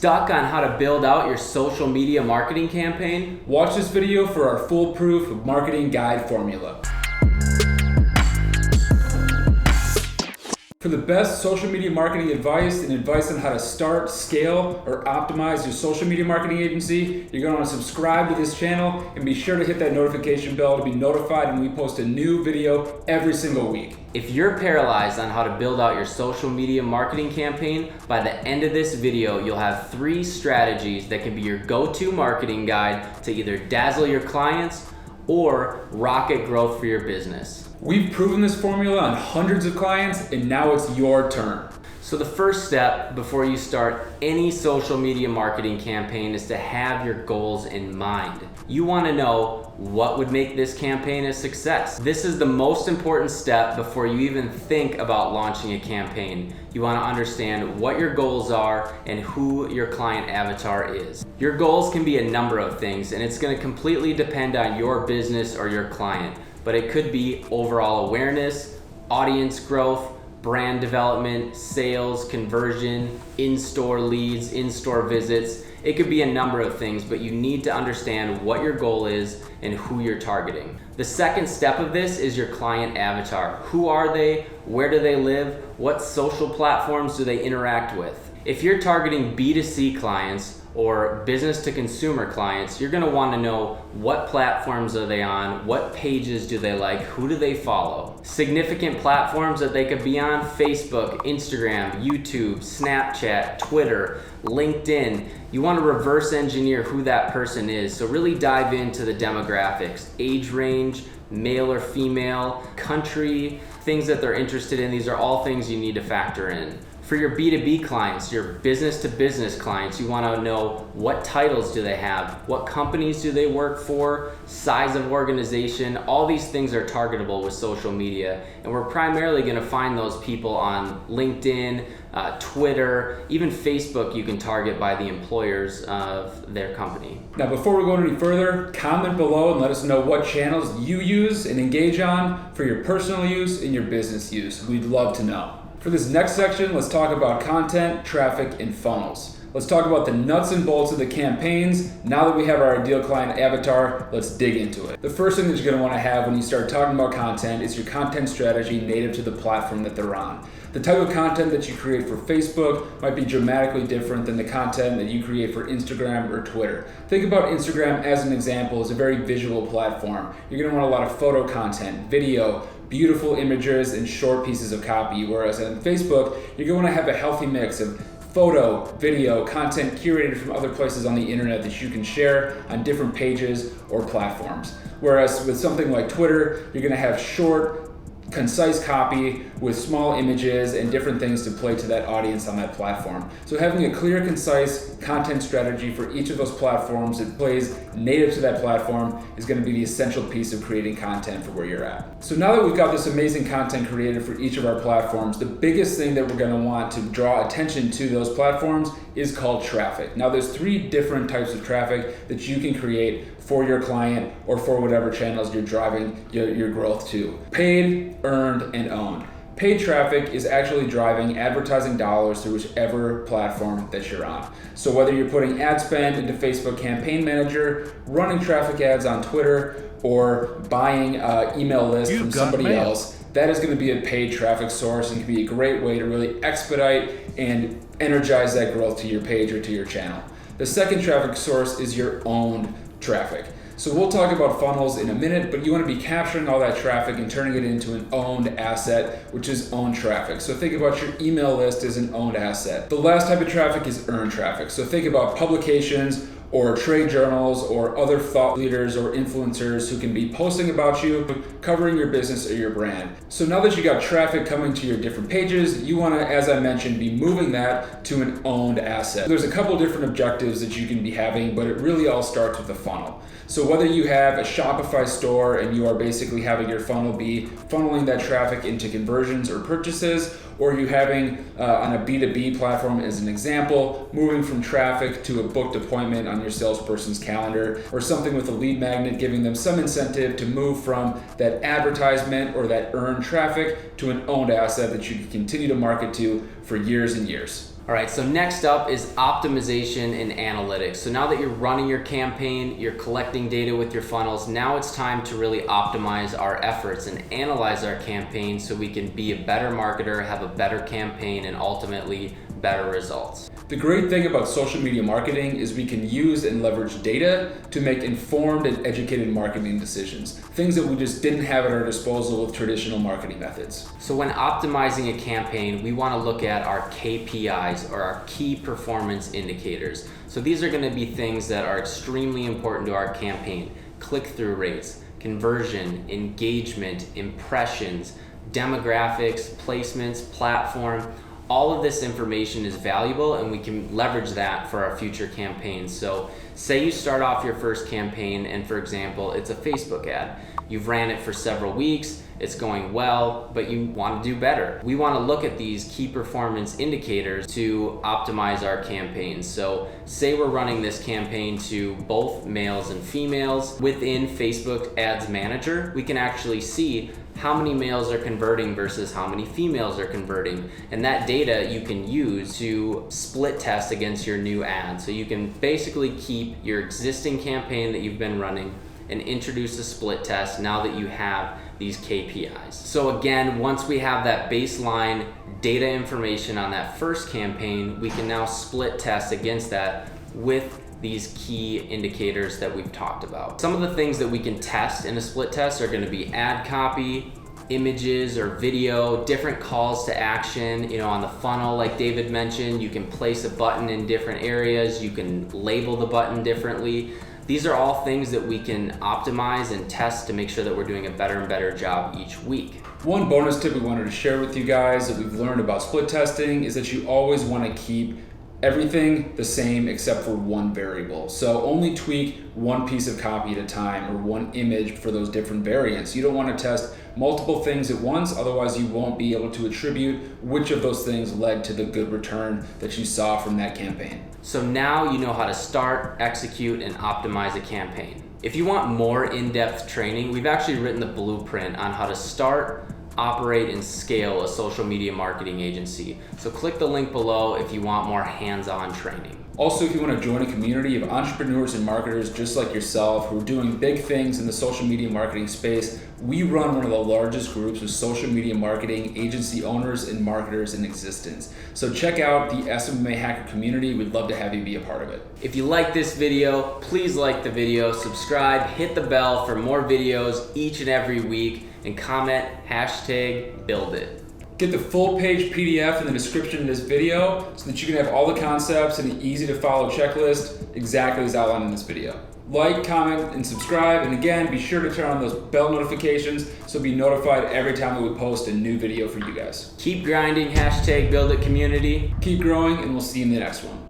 Stuck on how to build out your social media marketing campaign? Watch this video for our foolproof marketing guide formula. For the best social media marketing advice and advice on how to start, scale, or optimize your social media marketing agency, you're going to want to subscribe to this channel and be sure to hit that notification bell to be notified when we post a new video every single week. If you're paralyzed on how to build out your social media marketing campaign, by the end of this video, you'll have 3 strategies that can be your go-to marketing guide to either dazzle your clients or rocket growth for your business. We've proven this formula on hundreds of clients, and now it's your turn. So the first step before you start any social media marketing campaign is to have your goals in mind. You want to know what would make this campaign a success. This is the most important step before you even think about launching a campaign. You want to understand what your goals are and who your client avatar is. Your goals can be a number of things, and it's going to completely depend on your business or your client. But it could be overall awareness, audience growth, brand development, sales, conversion, in-store leads, in-store visits. It could be a number of things, but you need to understand what your goal is and who you're targeting. The second step of this is your client avatar. Who are they? Where do they live? What social platforms do they interact with? If you're targeting B2C clients, or business to consumer clients, you're gonna wanna know what platforms are they on, what pages do they like, who do they follow. Significant platforms that they could be on: Facebook, Instagram, YouTube, Snapchat, Twitter, LinkedIn. You wanna reverse engineer who that person is. So really dive into the demographics, age range, male or female, country, things that they're interested in. These are all things you need to factor in. For your B2B clients, your business to business clients, you want to know what titles do they have, what companies do they work for, size of organization. All these things are targetable with social media, and we're primarily going to find those people on LinkedIn, Twitter, even Facebook. You can target by the employers of their company. Now, before we go any further, comment below and let us know what channels you use and engage on for your personal use and your business use. We'd love to know. For this next section, let's talk about content, traffic, and funnels. Let's talk about the nuts and bolts of the campaigns. Now that we have our ideal client avatar, let's dig into it. The first thing that you're going to want to have when you start talking about content is your content strategy native to the platform that they're on. The type of content that you create for Facebook might be dramatically different than the content that you create for Instagram or Twitter. Think about Instagram as an example as a very visual platform. You're going to want a lot of photo content, video, beautiful images, and short pieces of copy, whereas on Facebook, you're going to have a healthy mix of photo, video, content curated from other places on the internet that you can share on different pages or platforms. Whereas with something like Twitter, you're going to have short, concise copy with small images and different things to play to that audience on that platform. So having a clear, concise content strategy for each of those platforms that plays native to that platform is going to be the essential piece of creating content for where you're at. So now that we've got this amazing content created for each of our platforms, the biggest thing that we're going to want to draw attention to those platforms is called traffic. Now there's 3 different types of traffic that you can create for your client or for whatever channels you're driving your growth to. Paid, earned, and owned. Paid traffic is actually driving advertising dollars through whichever platform that you're on. So whether you're putting ad spend into Facebook Campaign Manager, running traffic ads on Twitter, or buying an email list from somebody else, that is going to be a paid traffic source and can be a great way to really expedite and energize that growth to your page or to your channel. The second traffic source is your owned traffic. So we'll talk about funnels in a minute, but you want to be capturing all that traffic and turning it into an owned asset, which is owned traffic. So think about your email list as an owned asset. The last type of traffic is earned traffic. So think about publications or trade journals or other thought leaders or influencers who can be posting about you, covering your business or your brand. So now that you got traffic coming to your different pages, you want to, as I mentioned, be moving that to an owned asset. There's a couple different objectives that you can be having, but it really all starts with the funnel. So whether you have a Shopify store and you are basically having your funnel be funneling that traffic into conversions or purchases, or you having on a B2B platform as an example, moving from traffic to a booked appointment on your salesperson's calendar, or something with a lead magnet giving them some incentive to move from that advertisement or that earned traffic to an owned asset that you can continue to market to for years and years. All right, so next up is optimization and analytics. So now that you're running your campaign, you're collecting data with your funnels, now it's time to really optimize our efforts and analyze our campaign so we can be a better marketer, have a better campaign, and ultimately better results. The great thing about social media marketing is we can use and leverage data to make informed and educated marketing decisions, things that we just didn't have at our disposal with traditional marketing methods. So when optimizing a campaign, we want to look at our KPIs, or our key performance indicators. So these are going to be things that are extremely important to our campaign: click-through rates, conversion, engagement, impressions, demographics, placements, platform. All of this information is valuable, and we can leverage that for our future campaigns. So say you start off your first campaign and, for example, it's a Facebook ad. You've ran it for several weeks, it's going well, but you want to do better. We want to look at these key performance indicators to optimize our campaigns. So say we're running this campaign to both males and females. Within Facebook Ads Manager, we can actually see how many males are converting versus how many females are converting. And that data you can use to split test against your new ad. So you can basically keep your existing campaign that you've been running and introduce a split test now that you have these KPIs. So again, once we have that baseline data information on that first campaign, we can now split test against that with these key indicators that we've talked about. Some of the things that we can test in a split test are going to be ad copy, images or video, different calls to action. On the funnel, like David mentioned, you can place a button in different areas, you can label the button differently. These are all things that we can optimize and test to make sure that we're doing a better and better job each week. One bonus tip we wanted to share with you guys that we've learned about split testing is that you always want to keep everything the same except for one variable. So only tweak one piece of copy at a time, or one image for those different variants. You don't want to test multiple things at once, otherwise you won't be able to attribute which of those things led to the good return that you saw from that campaign. So now you know how to start, execute, and optimize a campaign. If you want more in-depth training, we've actually written the blueprint on how to start, operate, and scale a social media marketing agency. So click the link below if you want more hands-on training. Also, if you want to join a community of entrepreneurs and marketers just like yourself who are doing big things in the social media marketing space, we run one of the largest groups of social media marketing agency owners and marketers in existence. So check out the SMA Hacker community. We'd love to have you be a part of it. If you like this video, please like the video, subscribe, hit the bell for more videos each and every week, and comment #BuildIt. Get the full page PDF in the description of this video so that you can have all the concepts and an easy to follow checklist exactly as outlined in this video. Like, comment, and subscribe, and again, be sure to turn on those bell notifications so be notified every time that we post a new video for you guys. Keep grinding, #BuildIt community. Keep growing, and we'll see you in the next one.